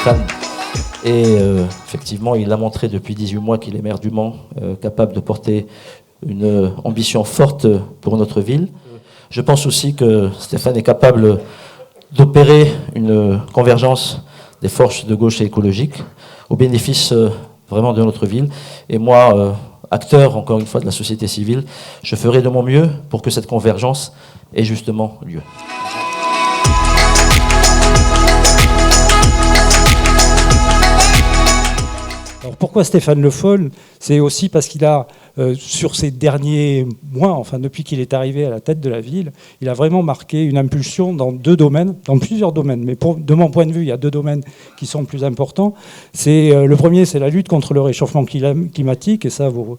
Stéphane. Et effectivement, il a montré depuis 18 mois qu'il est maire du Mans, capable de porter une ambition forte pour notre ville. Je pense aussi que Stéphane est capable d'opérer une convergence des forces de gauche et écologiques au bénéfice vraiment de notre ville. Et moi, acteur, encore une fois, de la société civile, je ferai de mon mieux pour que cette convergence ait justement lieu. Alors pourquoi Stéphane Le Foll? C'est aussi parce qu'il a, sur ces derniers mois, enfin depuis qu'il est arrivé à la tête de la ville, il a vraiment marqué une impulsion dans deux domaines, dans plusieurs domaines. Mais de mon point de vue, il y a deux domaines qui sont plus importants. Le premier, c'est la lutte contre le réchauffement climatique, et ça, vous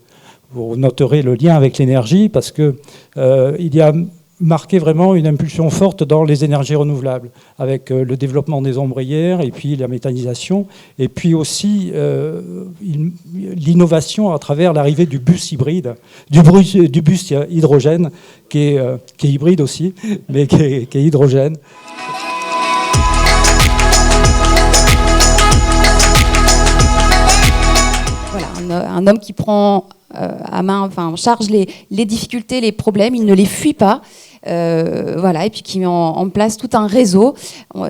noterez le lien avec l'énergie, parce que il y a marqué vraiment une impulsion forte dans les énergies renouvelables, avec le développement des ombrières et puis la méthanisation, et puis aussi l'innovation à travers l'arrivée du bus hybride, du bus hydrogène, qui est hybride aussi, mais qui est hydrogène. Voilà, un homme qui prend en charge les difficultés, les problèmes, il ne les fuit pas. Voilà, et puis qui met en place tout un réseau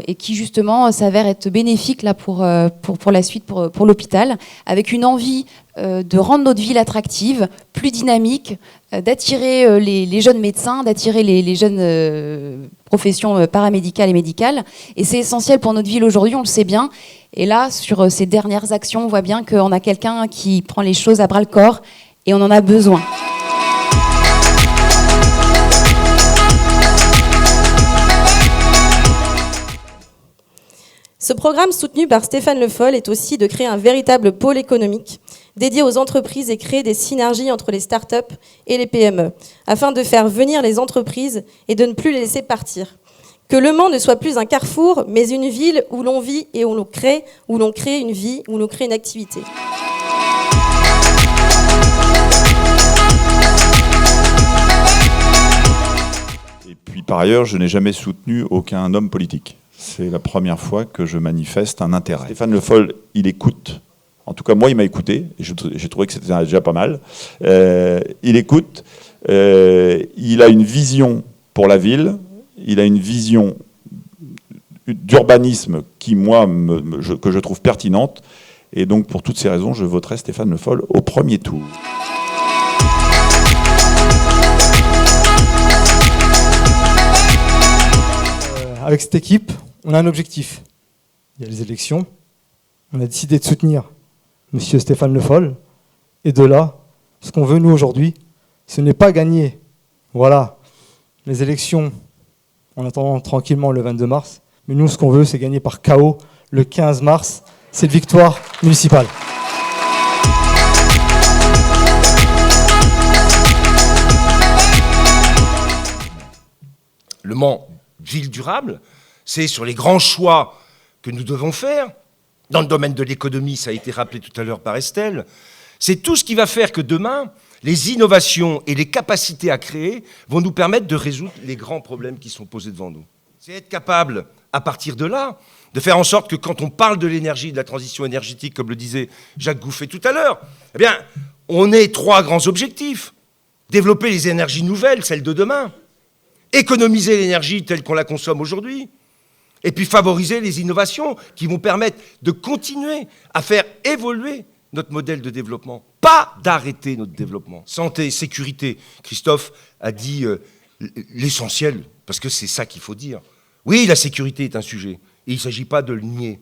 et qui justement s'avère être bénéfique là pour la suite, pour l'hôpital, avec une envie de rendre notre ville attractive, plus dynamique, d'attirer les jeunes médecins, d'attirer les jeunes professions paramédicales et médicales. Et c'est essentiel pour notre ville aujourd'hui, on le sait bien. Et là, sur ces dernières actions, on voit bien qu'on a quelqu'un qui prend les choses à bras-le-corps et on en a besoin. Ce programme soutenu par Stéphane Le Foll est aussi de créer un véritable pôle économique dédié aux entreprises et créer des synergies entre les startups et les PME, afin de faire venir les entreprises et de ne plus les laisser partir. Que Le Mans ne soit plus un carrefour, mais une ville où l'on vit et où l'on crée une vie, où l'on crée une activité. Et puis par ailleurs, je n'ai jamais soutenu aucun homme politique. C'est la première fois que je manifeste un intérêt. Stéphane Le Foll, il écoute. En tout cas, moi, il m'a écouté. Et j'ai trouvé que c'était déjà pas mal. Il écoute. Il a une vision pour la ville. Il a une vision d'urbanisme qui, moi, que je trouve pertinente. Et donc, pour toutes ces raisons, je voterai Stéphane Le Foll au premier tour. Avec cette équipe, on a un objectif. Il y a les élections. On a décidé de soutenir Monsieur Stéphane Le Foll. Et de là, ce qu'on veut, nous, aujourd'hui, ce n'est pas gagner. Voilà, les élections, on attend tranquillement le 22 mars. Mais nous, ce qu'on veut, c'est gagner par KO le 15 mars. C'est une victoire municipale. Le Mans, ville durable, c'est sur les grands choix que nous devons faire. Dans le domaine de l'économie, ça a été rappelé tout à l'heure par Estelle. C'est tout ce qui va faire que demain, les innovations et les capacités à créer vont nous permettre de résoudre les grands problèmes qui sont posés devant nous. C'est être capable, à partir de là, de faire en sorte que quand on parle de l'énergie, de la transition énergétique, comme le disait Jacques Gouffet tout à l'heure, eh bien, on ait trois grands objectifs. Développer les énergies nouvelles, celles de demain. Économiser l'énergie telle qu'on la consomme aujourd'hui. Et puis favoriser les innovations qui vont permettre de continuer à faire évoluer notre modèle de développement. Pas d'arrêter notre développement. Santé, sécurité. Christophe a dit l'essentiel, parce que c'est ça qu'il faut dire. Oui, la sécurité est un sujet, et il ne s'agit pas de le nier.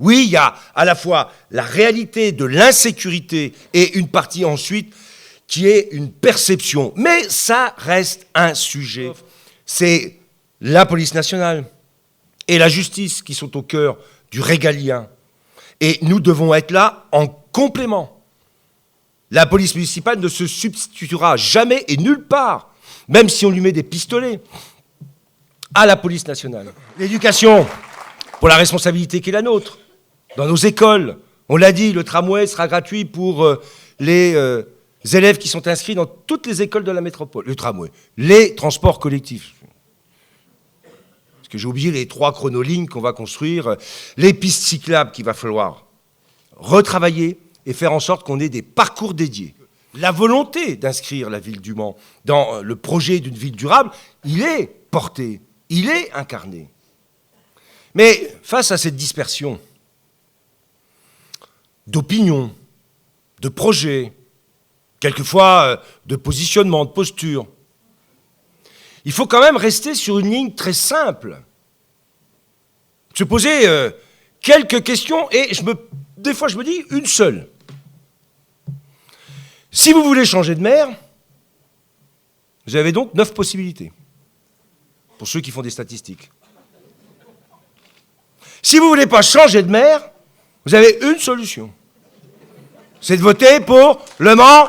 Oui, il y a à la fois la réalité de l'insécurité et une partie ensuite qui est une perception. Mais ça reste un sujet. C'est la police nationale et la justice qui sont au cœur du régalien. Et nous devons être là en complément. La police municipale ne se substituera jamais et nulle part, même si on lui met des pistolets, à la police nationale. L'éducation, pour la responsabilité qui est la nôtre, dans nos écoles. On l'a dit, le tramway sera gratuit pour les élèves qui sont inscrits dans toutes les écoles de la métropole. Le tramway, les transports collectifs. parce que j'ai oublié les 3 chronolignes qu'on va construire, les pistes cyclables qu'il va falloir retravailler et faire en sorte qu'on ait des parcours dédiés. La volonté d'inscrire la ville du Mans dans le projet d'une ville durable, il est porté, il est incarné. Mais face à cette dispersion d'opinions, de projets, quelquefois de positionnement, de posture, il faut quand même rester sur une ligne très simple. Se poser quelques questions et des fois je me dis une seule. Si vous voulez changer de maire, vous avez donc 9 possibilités, pour ceux qui font des statistiques. Si vous ne voulez pas changer de maire, vous avez une solution. C'est de voter pour Le Mans